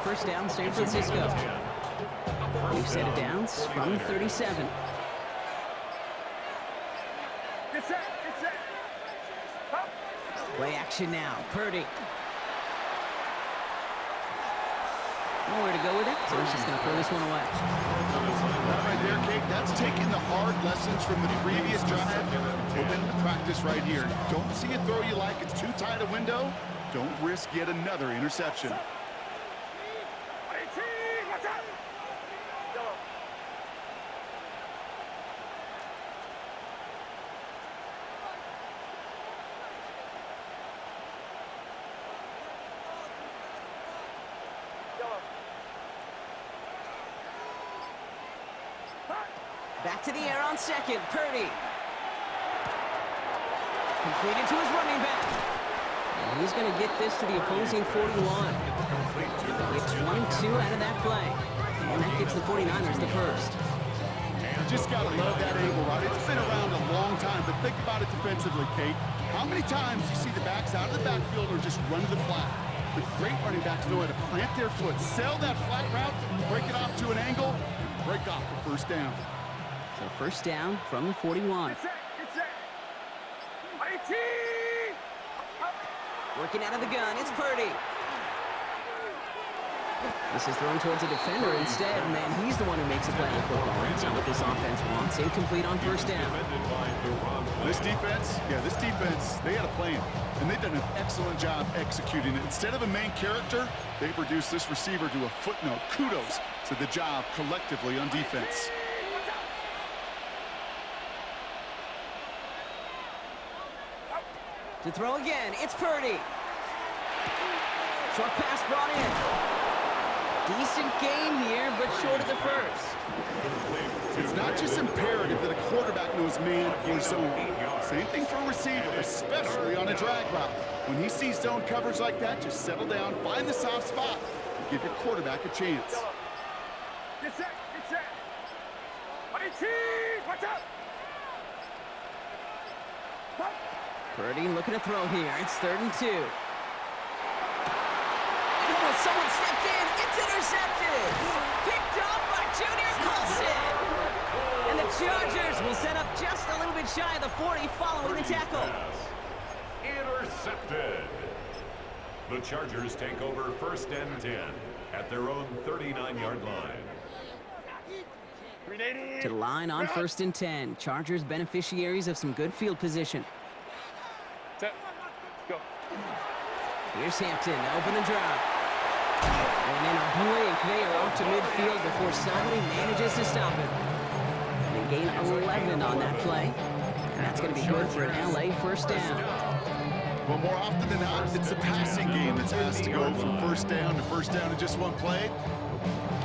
first down, San Francisco. New set of downs from 37. Play action now. Purdy. Nowhere to go with it, so he's just going to throw this one away. Right there, Kate. That's taking the hard lessons from the previous drive. Put them into practice right here. Don't see a throw you like. It's too tight a window. Don't risk yet another interception. Back to the air on second. Purdy. Completed to his running back. And he's going to get this to the opposing 41. Get 22 out of that play. And that gives the 49ers the first. Just got to love that angle, right? It's been around a long time, but think about it defensively, Kate. How many times you see the backs out of the backfield or just run to the flat? The great running backs know how to plant their foot, sell that flat route, break it off to an angle, and break off the first down. So first down from the 41. Working out of the gun, it's Purdy. This is thrown towards a defender instead. Man, he's the one who makes a play on football. That's not what this offense wants. Incomplete on first down. This defense, they had a plan. And they've done an excellent job executing it. Instead of a main character, they've reduced this receiver to a footnote. Kudos to the job collectively on defense. To throw again, it's Purdy. Short pass brought in. Decent gain here, but short of the first. It's not just imperative that a quarterback knows man or zone. Same thing for a receiver, especially on a drag route. When he sees zone coverage like that, just settle down, find the soft spot, and give your quarterback a chance. Get set, get set. Watch out. Purdy looking to throw here. It's 3rd and 2. Oh, someone stepped in. It's intercepted. Picked off by Junior Colson. And the Chargers will set up just a little bit shy of the 40 following the tackle. Intercepted. The Chargers take over 1st and 10 at their own 39-yard line. To the line on 1st and 10. Chargers beneficiaries of some good field position. Go. Here's Hampton to open the drive. And in a blink, they are off to midfield before somebody manages to stop it. They gain 11 on that play. And that's going to be good for an LA first down. Well, more often than not, it's a passing game that's asked to go from first down in just one play.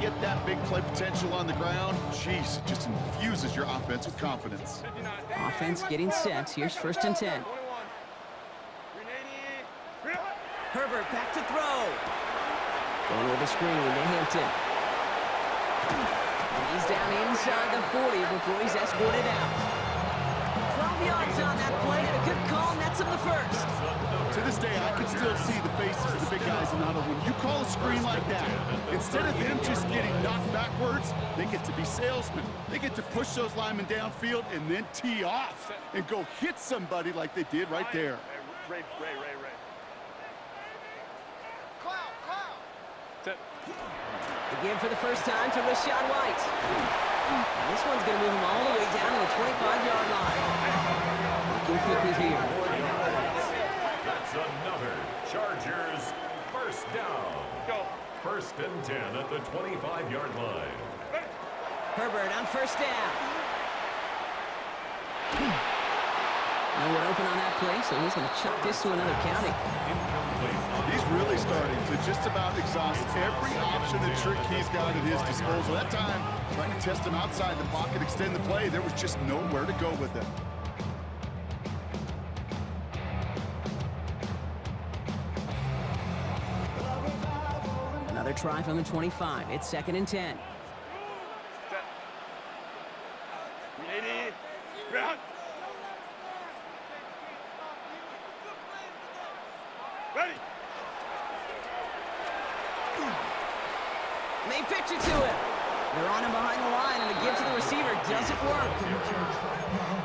Get that big play potential on the ground. Jeez, it just infuses your offense with confidence. Offense getting set. Here's 1st and 10. Herbert back to throw. Going with a screen to Hampton. And he's down inside the 40 before he's escorted out. 12 yards on that play and a good call nets him the first. To this day, I can still see the faces of the big guys in the huddle. When you call a screen like that, instead of them just getting knocked backwards, they get to be salesmen. They get to push those linemen downfield and then tee off and go hit somebody like they did right there. Ray. Again for the first time to Rachaad White. And this one's going to move him all the way down to the 25-yard line. Looking quickly here. That's another Chargers first down. Go. 1st and 10 at the 25-yard line. Herbert on first down. No one open on that play, so he's going to chuck this to another county. He's really starting to just about exhaust every option and trick he's got at his disposal. That time, trying to test him outside the pocket, extend the play, there was just nowhere to go with him. Another try from the 25. It's 2nd and 10. And they pitch it to him. They're on him behind the line, and the give to the receiver doesn't work.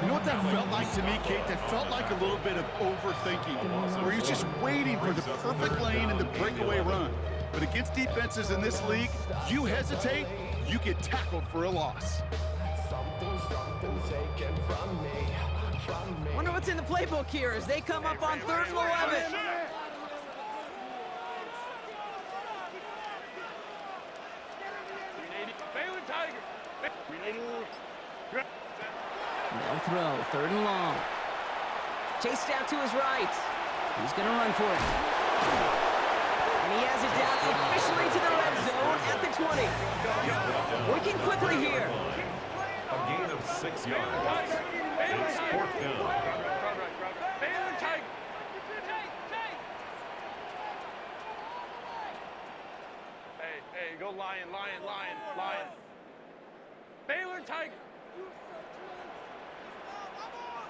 You know what that felt like to me, Kate? That felt like a little bit of overthinking, where he's just waiting for the perfect lane and the breakaway run. But against defenses in this league, you hesitate, you get tackled for a loss. Wonder what's in the playbook here as they come up on 3rd and 11. They'll throw, 3rd and long. Chased out to his right. He's going to run for it. And he has it down officially to the red zone at the 20. Working quickly here. A gain of 6 yards. It's 4th down. Hey, go lion. Baylor Tiger.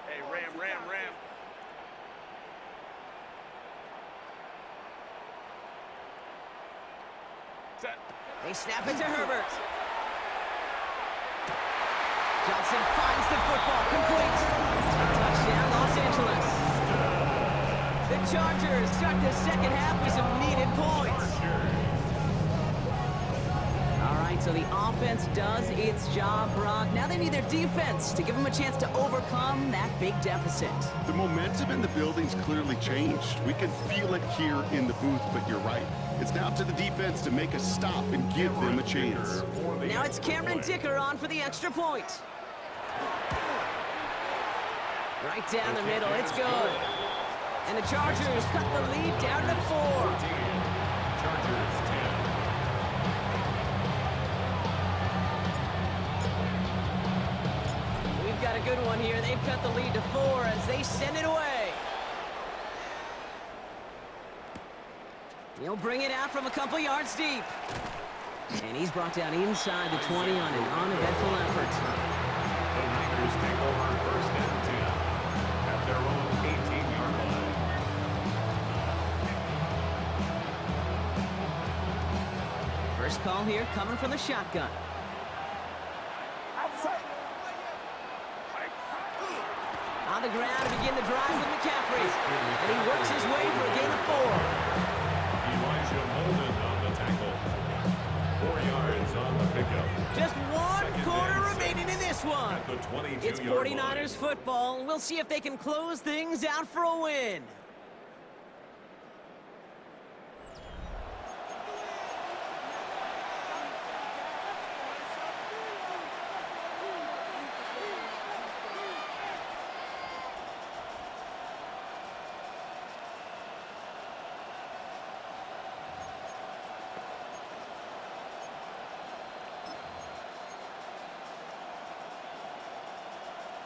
Hey, ram. Set. They snap it to Herbert. Johnson finds the football, complete. Touchdown, Los Angeles. The Chargers start the second half with some needed points. All right, so the offense does its job, Brock. Now they need their defense to give them a chance to overcome that big deficit. The momentum in the building's clearly changed. We can feel it here in the booth, but you're right. It's now up to the defense to make a stop and give them a chance. Now it's Cameron Dicker on for the extra point. Right down the middle, it's good. And the Chargers cut the lead down to 4. Chargers 10. We've got a good one here. They've cut the lead to 4 as they send it away. He'll bring it out from a couple yards deep. And he's brought down inside the 20 on an uneventful effort. The Raiders take over 1st and 10 at their own 18-yard line. First call here coming from the shotgun. On the ground to begin the drive with McCaffrey. And he works his way for a gain of 4. Elijah Molden on the tackle. 4 yards on the pickup. Just 1 quarter remaining in this one. At the 22-yard It's 49ers football. We'll see if they can close things out for a win.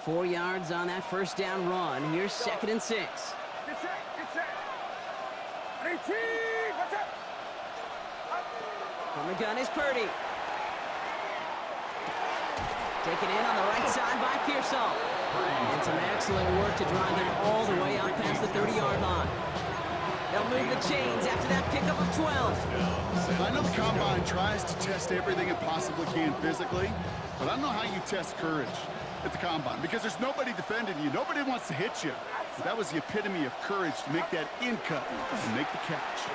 Four yards on that first down run. Here's 2nd and 6. Get set. 18, what's up? From the gun is Purdy. Taken in on the right side by Pearsall. And some excellent work to drive him all the way out past the 30-yard line. They'll move the chains after that pickup of 12. I know the Combine tries to test everything it possibly can physically, but I don't know how you test courage at the Combine, because there's nobody defending you. Nobody wants to hit you. But that was the epitome of courage to make that in cut and make the catch.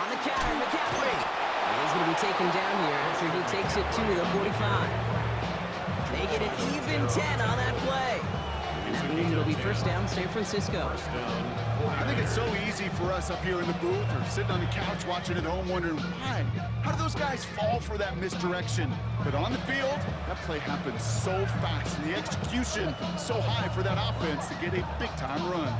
On the counter, McCaffrey. And he's going to be taken down here after he takes it to the 45. They get an even 10 on that play. And that means it'll be first down San Francisco. I think it's so easy for us up here in the booth or sitting on the couch watching at home wondering why. How do those guys fall for that misdirection? But on the field, that play happens so fast and the execution so high for that offense to get a big-time run.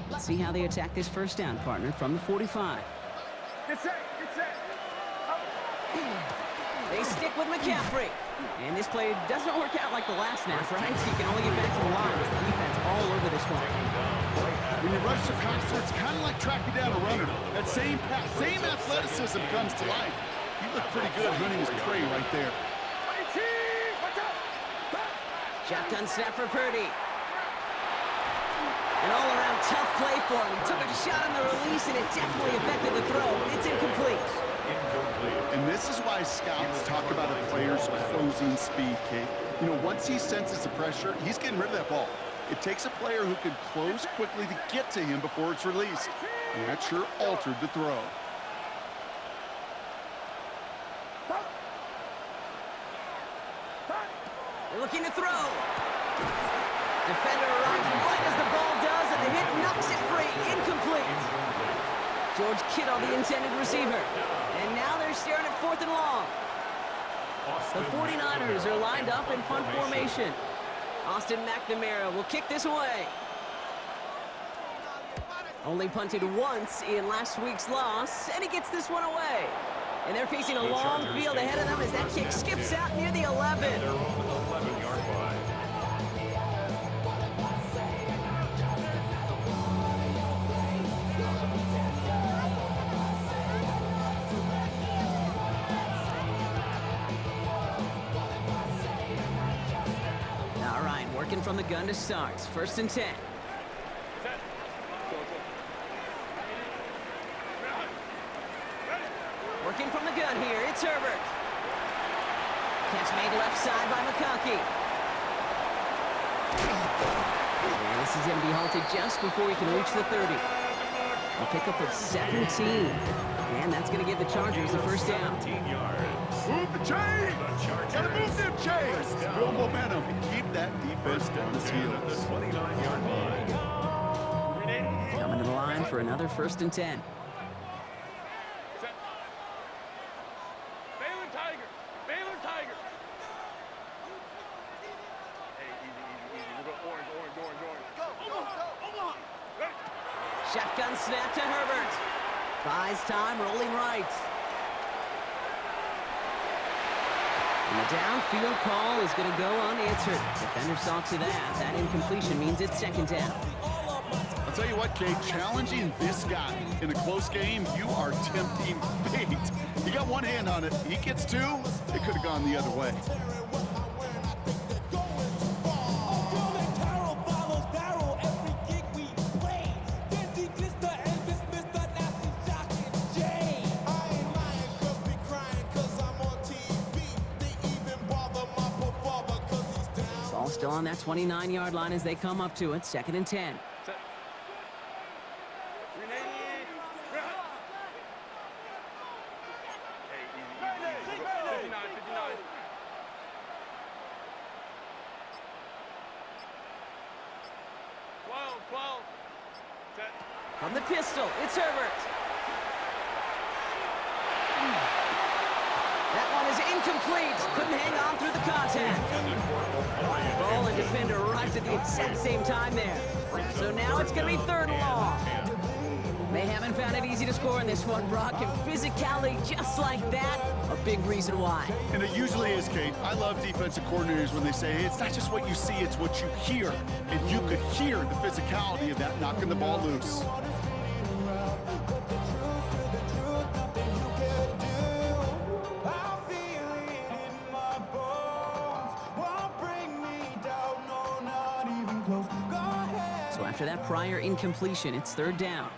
Let's see how they attack this first down, partner, from the 45. Get set. They stick with McCaffrey. And this play doesn't work out like the last snap, right? So you can only get back to the line with the defense all over this one. When you rush the passer, it's kind of like tracking down a runner. That same pass, same athleticism comes to life. He looked pretty good hunting his prey right there. 18, what's up? Shotgun snap for Purdy. An all-around tough play for him. He took a shot on the release, and it definitely affected the throw. It's incomplete. And this is why scouts talk about a player's closing speed, Kate. You know, once he senses the pressure, he's getting rid of that ball. It takes a player who can close quickly to get to him before it's released. And that sure altered the throw. They're looking to throw. Defender arrives right as the ball does, and the hit knocks it free. Incomplete. George Kittle, the intended receiver. And now they're staring at 4th and long. The 49ers are lined up in punt formation. Austin McNamara will kick this away. Only punted once in last week's loss, and he gets this one away. And they're facing a long field ahead of them as that kick skips out near the 11. Their own 11-yard line. All right, working from the gun to start. 1st and 10. Working from the gun here, it's Herbert. Catch made left side by McConkey. And this is going to be halted just before he can reach the 30. A pickup of 17. And that's going to give the Chargers the first down. 17 yards. Move the chains! Gotta move them chains! Build momentum and keep that defense on its At the heels. 29-yard line. Coming to the line for another 1st and 10. Baylor Tiger. Baylor Tiger. Hey, easy. We're going orange. Go. Omaha. Ready? Shotgun snap to Herbert. Buys time, rolling right. And the downfield call is going to go unanswered. Defender saw to that. That incompletion means it's 2nd down. I'll tell you what, Kate, challenging this guy in a close game, you are tempting fate. He got one hand on it. He gets two. It could have gone the other way. Ball still on that 29-yard line as they come up to it. 2nd and 10. Set. 380. Hey, easy. We're going 59. 12. Set. From the pistol, it's Herbert. That one is incomplete. Couldn't hang on through the contact. Ball and defender arrived at the exact same time there. So now it's going to be 3rd and long. They haven't found it easy to score in this one, Brock, and physicality just like that, a big reason why. And it usually is, Kate. I love defensive coordinators when they say, hey, it's not just what you see, it's what you hear. And you could hear the physicality of that knocking the ball loose. So after that prior incompletion, it's 3rd down.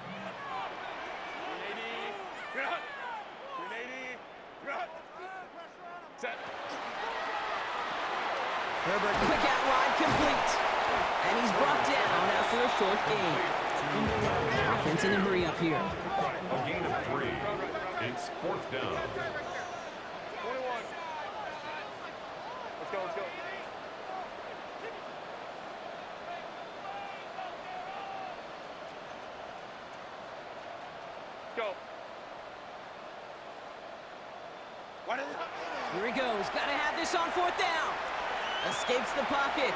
380. Set. Herbert, quick out wide, complete. And he's brought down after a short gain. Offense in a hurry up here. A gain of 3. It's 4th down. 21. Let's go. Go. Here he goes. Got to have this on 4th down. Escapes the pocket.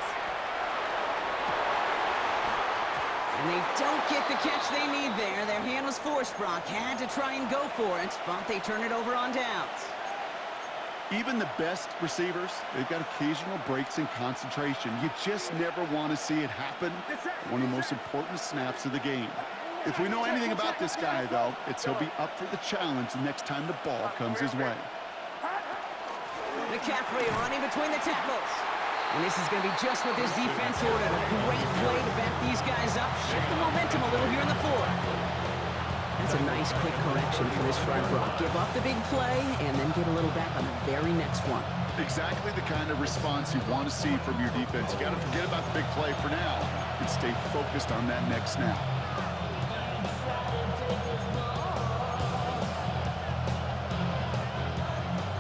And they don't get the catch they need there. Their hand was forced, Brock. Had to try and go for it, but they turn it over on downs. Even the best receivers, they've got occasional breaks in concentration. You just never want to see it happen. One of the most important snaps of the game. If we know anything about this guy, though, it's he'll be up for the challenge the next time the ball comes his way. McCaffrey running between the tackles. And this is going to be just what this defense ordered. A great play to back these guys up, shift the momentum a That's a nice quick correction for this front Brock. Give up the big play and then get a little back on the very next one. Exactly the kind of response you want to see from your defense. You got to forget about the big play for now and stay focused on that next snap.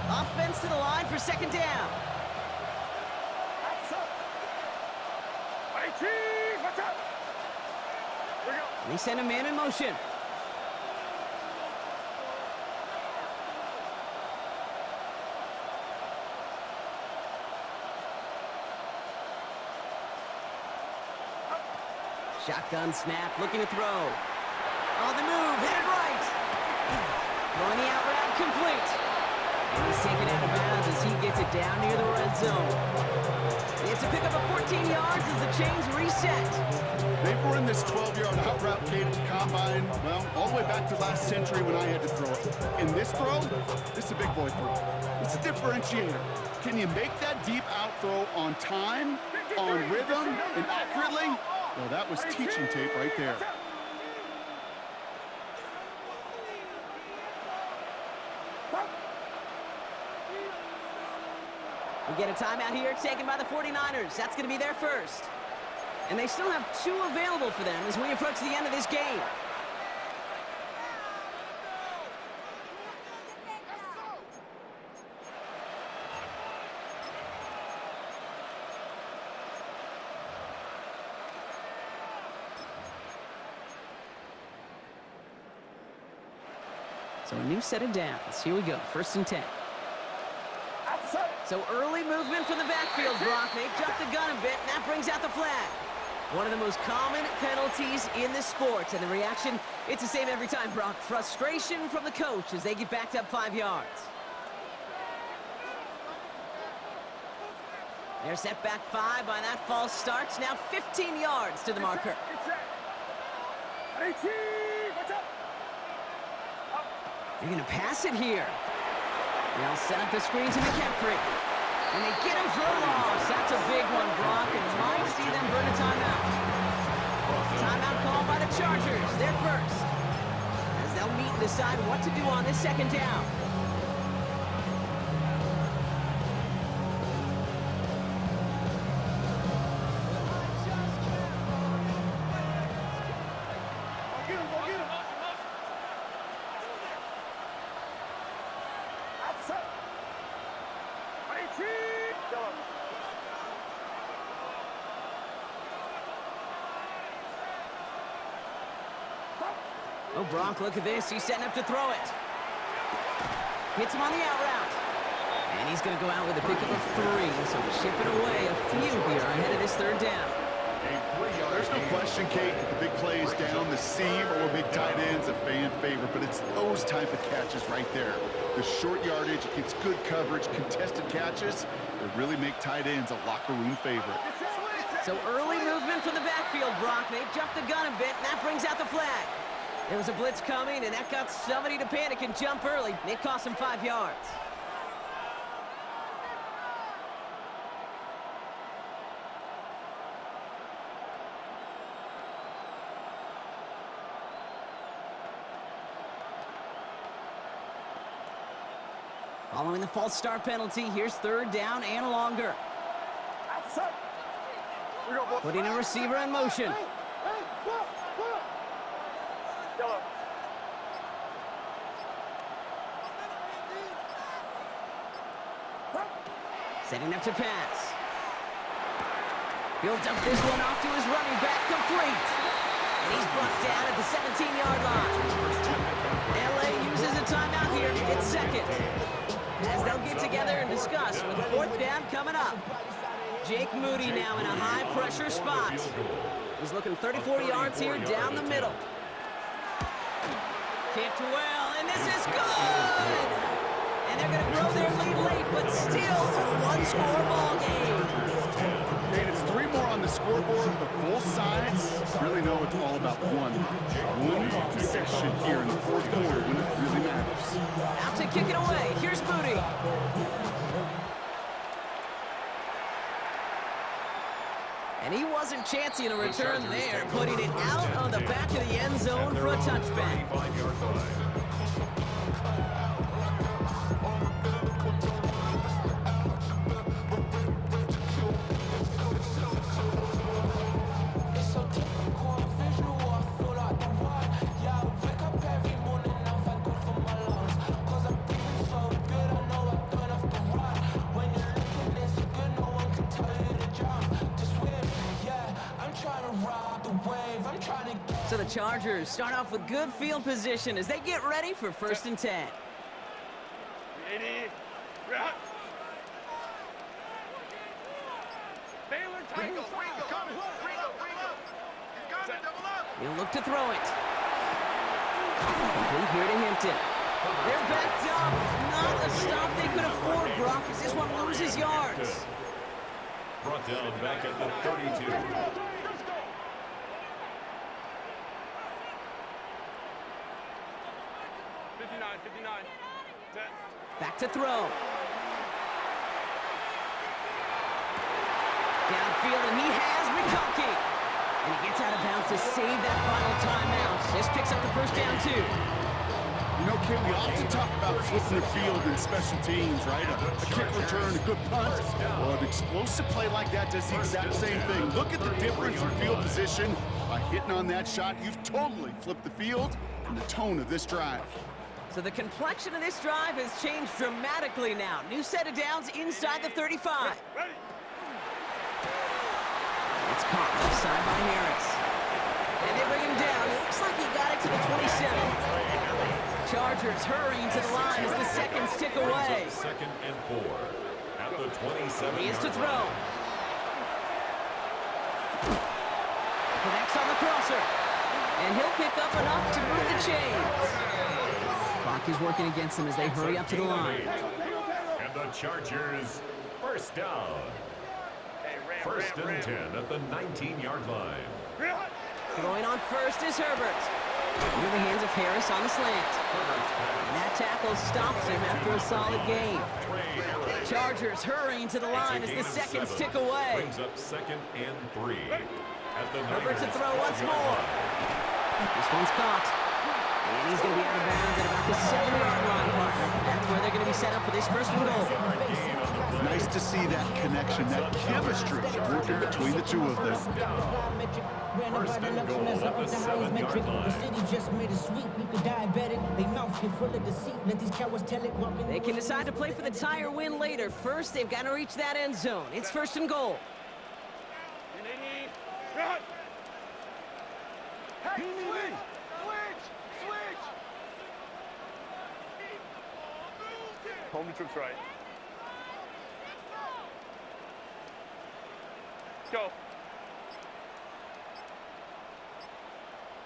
Offense to the line for second down. They send a man in motion. Shotgun snap, looking to throw. On the move, headed right. Throwing the out route, complete. And he's taken out of bounds as he gets it down near the red zone. It's a pickup of 14 yards as the chains reset. They've run this 12-yard out route cadence combine, well, all the way back to last century when I had to throw it. In this throw, this is a big boy throw. It's a differentiator. Can you make that deep out throw on time, on rhythm, and accurately? Well, that was teaching tape right there. We get a timeout here taken by the 49ers. That's going to be their first. And they still have 2 available for them as we approach the end of this game. So a new set of downs. Here we go, 1st and 10. So early movement from the backfield, Brock. They jumped the gun a bit, and that brings out the flag. One of the most common penalties in this sport, and the reaction, it's the same every time, Brock. Frustration from the coach as they get backed up 5 yards. They're set back 5 by that false start. Now 15 yards to the marker. They're going to pass it here. They'll set up the screen to McCaffrey. And they get him for a loss. That's a big one, Brock, and might see them burn a timeout. Timeout called by the Chargers. They're first. As they'll meet and decide what to do on this 2nd down. Oh, Brock, look at this. He's setting up to throw it. Hits him on the out route. And he's going to go out with a pickup of 3. So chipping away a few here ahead of this 3rd down. There's no question, Kate, that the big plays down the seam or big tight ends a fan favorite, but it's those type of catches right there. The short yardage, it gets good coverage, contested catches that really make tight ends a locker room favorite. So early movement from the backfield, Brock. They jumped the gun a bit, and that brings out the flag. There was a blitz coming, and that got somebody to panic and jump early. It cost him 5 yards. Following the false start penalty, here's 3rd down and longer. Putting a receiver in motion. Setting up to pass. He'll dump this one off to his running back, complete. And he's brought down at the 17-yard line. LA uses a timeout here. It's 2nd. As they'll get together and discuss with 4th down coming up. Jake Moody now in a high-pressure spot. He's looking 34 yards here down the middle. Kicked well, and this is good! And they're going to grow their lead late, but still a 1-score ball game. And it's 3 more on the scoreboard, but both sides really know it's all about one possession here in the 4th quarter when it really matters. Out to kick it away. Here's Moody. And he wasn't chancing a return there, putting it out on the back of the end zone zone for a touchback. 35-yard line. So the Chargers start off with good field position as they get ready for 1st and 10. 80. Route. Baylor tight. Ringo. He's coming. Double up. He'll look to throw it. Complete here to Hampton. They're backed up. Not a stop they could afford, Brock, as this one loses yards. Brought down back at the 32. Back to throw. Downfield, and he has McConkey. And he gets out of bounds to save that final timeout. This picks up the first down, too. You know, Kim, we often talk about flipping the field in special teams, right? A kick return, a good punt. Well, an explosive play like that does the exact same thing. Look at the difference in field position. By hitting on that shot, you've totally flipped the field and the tone of this drive. So the complexion of this drive has changed dramatically now. New set of downs inside the 35. It's caught left side by Harris. And they bring him down. Looks like he got it to the 27. Chargers hurrying to the line as the seconds tick away. 2nd and 4 at the 27. He is to throw. Connects on the crosser. And he'll pick up enough to move the chains. Clock is working against them as they hurry up to the line. And the Chargers, first down. 1st and 10 at the 19-yard line. Throwing on first is Herbert. Into the hands of Harris on the slant. And that tackle stops him after a solid gain. Chargers hurrying to the line as the seconds tick away. Brings up 2nd and 3 at the Herbert to throw once 96-yard more. line. This one's caught. And he's going to be out of bounds at about the 7-yard line, partner. That's where they're going to be set up for this 1st and goal. Nice to see that connection, that chemistry working between the two of them. 1st and goal at the 7-yard line. They can decide to play for the tie or win later. First, they've got to reach that end zone. It's 1st and goal. Hey, switch! Home the troops right. Go.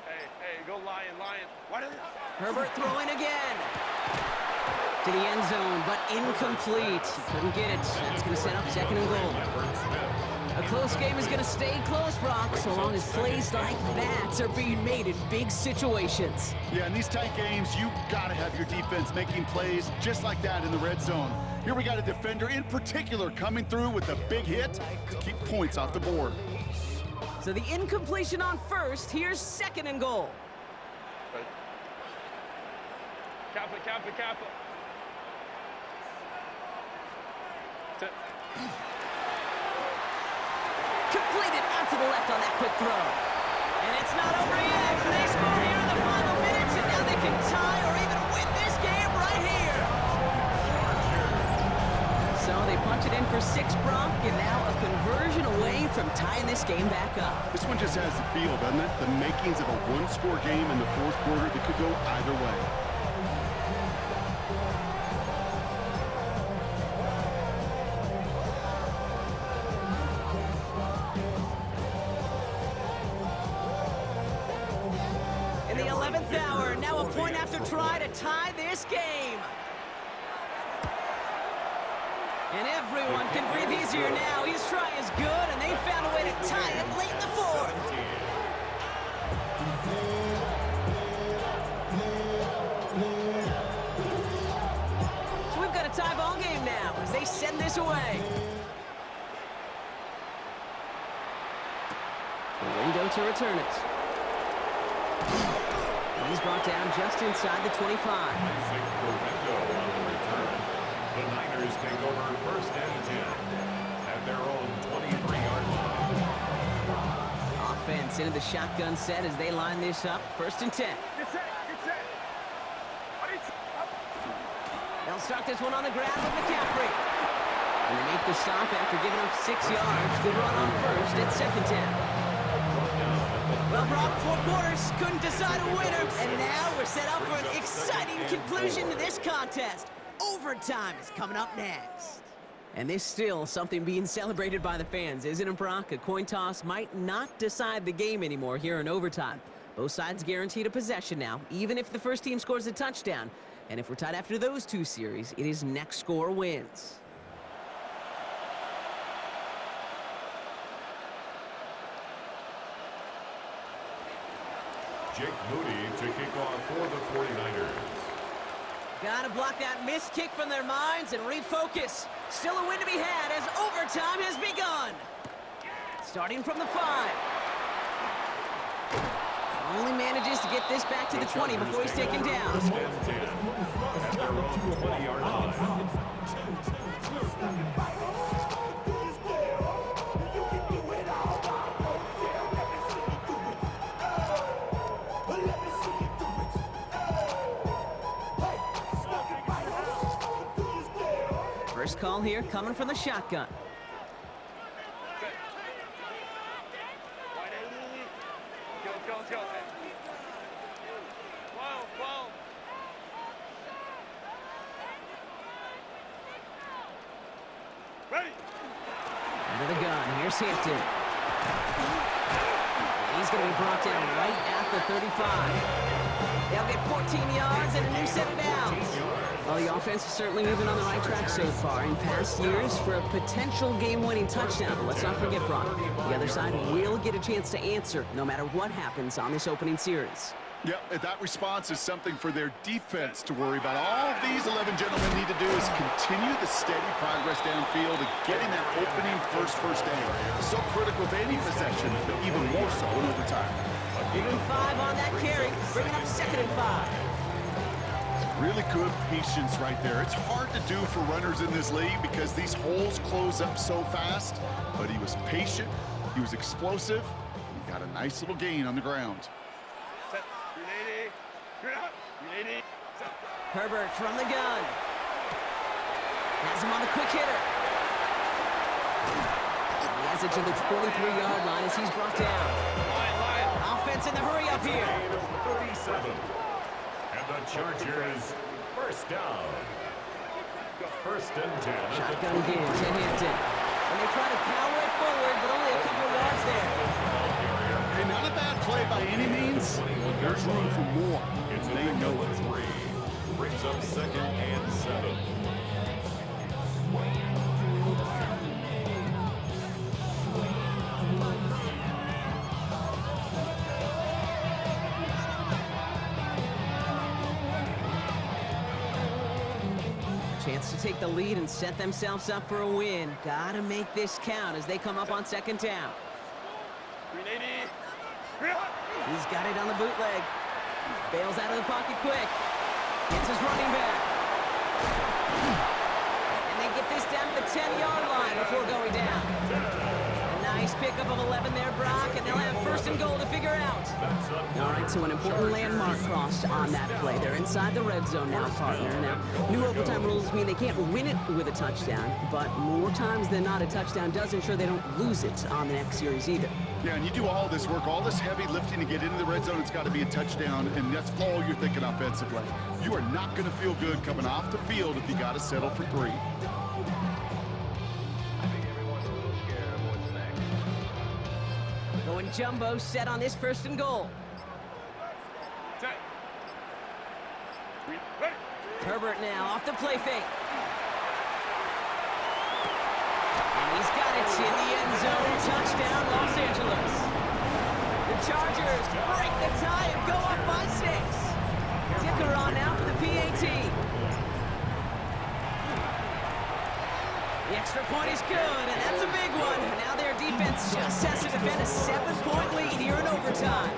Hey, go Lion. Why did Herbert throwing again. To the end zone, but incomplete. Couldn't get it. That's going to set up 2nd and goal. A close game is going to stay close, Brock, so long as plays like that are being made in big situations. Yeah, in these tight games, you got to have your defense making plays just like that in the red zone. Here we got a defender in particular coming through with a big hit to keep points off the board. So the incompletion on first, here's 2nd and goal. Kappa. Completed out to the left on that quick throw. And it's not over yet. They score here in the final minutes, and now they can tie or even win this game right here. So they punch it in for 6, Brock, and now a conversion away from tying this game back up. This one just has the feel, doesn't it? The makings of a one-score game in the 4th quarter that could go either way. In the 11th hour, now a point after try to tie this game. And everyone can breathe easier now. His try is good, and they found a way to tie it late in the 4th. So we've got a tie ball game now as they send this away. The window to return it. He's brought down just inside the 25. The Niners take over first and 10 at their own 23-yard line. Offense into the shotgun set as they line this up. First and 10. Get set, get set. They'll start this one on the ground with McCaffrey. And they make the stop after giving up 6 yards. Good run on first at second 10. Well, Brock, 4 quarters, couldn't decide a winner. And now we're set up for an exciting conclusion to this contest. Overtime is coming up next. And this still something being celebrated by the fans, isn't it, Brock? A coin toss might not decide the game anymore here in overtime. Both sides guaranteed a possession now, even if the first team scores a touchdown. And if we're tied after those 2 series, it is next score wins. Jake Moody to kick off for the 49ers. Gotta block that missed kick from their minds and refocus. Still a win to be had as overtime has begun. Starting from the 5. Only manages to get this back to the 20 before he's taken down. First and 10 at their own 20-yard line. First call here coming from the shotgun. Let's go. 12. Ready. Into the gun. Here's Hampton. He's going to be brought down right at the 35. They'll get 14 yards and a new set of downs. Well, the offense is certainly moving on the right track so far in past years for a potential game-winning touchdown. But let's not forget, Brock, the other side will get a chance to answer no matter what happens on this opening series. Yeah, that response is something for their defense to worry about. All these 11 gentlemen need to do is continue the steady progress downfield and getting that opening first down. So critical to any possession, but even more so in overtime. Give him 5 on that carry, bringing up 2nd and 5. Really good patience right there. It's hard to do for runners in this league because these holes close up so fast, but he was patient, he was explosive, he got a nice little gain on the ground. Set. 380. Herbert from the gun. Has him on the quick hitter. He has it to the 23-yard line as he's brought down. Offense in the hurry up here. 37. And the Chargers first down. First and 10. Shotgun again to Hampton. And they try to power it forward, but only a couple yards there. Hey, not a bad play by any means. There's room for more. It's They know it. 3. Brings up 2nd and 7. Chance to take the lead and set themselves up for a win. Gotta make this count as they come up on 2nd down. 380. He's got it on the bootleg. Bails out of the pocket quick. Gets his running back. And they get this down to the 10-yard line before going down. A nice pickup of 11 there, Brock, and they'll have 1st and goal to figure out. All right, so an important landmark crossed on that play. They're inside the red zone now, partner. Now, new overtime rules mean they can't win it with a touchdown, but more times than not, a touchdown does ensure they don't lose it on the next series either. Yeah, and you do all this work, all this heavy lifting to get into the red zone, it's got to be a touchdown, and that's all you're thinking offensively. You are not going to feel good coming off the field if you got to settle for 3. Going jumbo set on this 1st and goal. Set. Ready. Herbert now off the play fake. And he's got it in the end zone. Touchdown, Los Angeles. The Chargers break the tie and go up by 6. Dicker on now for the PAT. The extra point is good, and that's a big one. Now their defense just has to defend a 7-point lead here in overtime.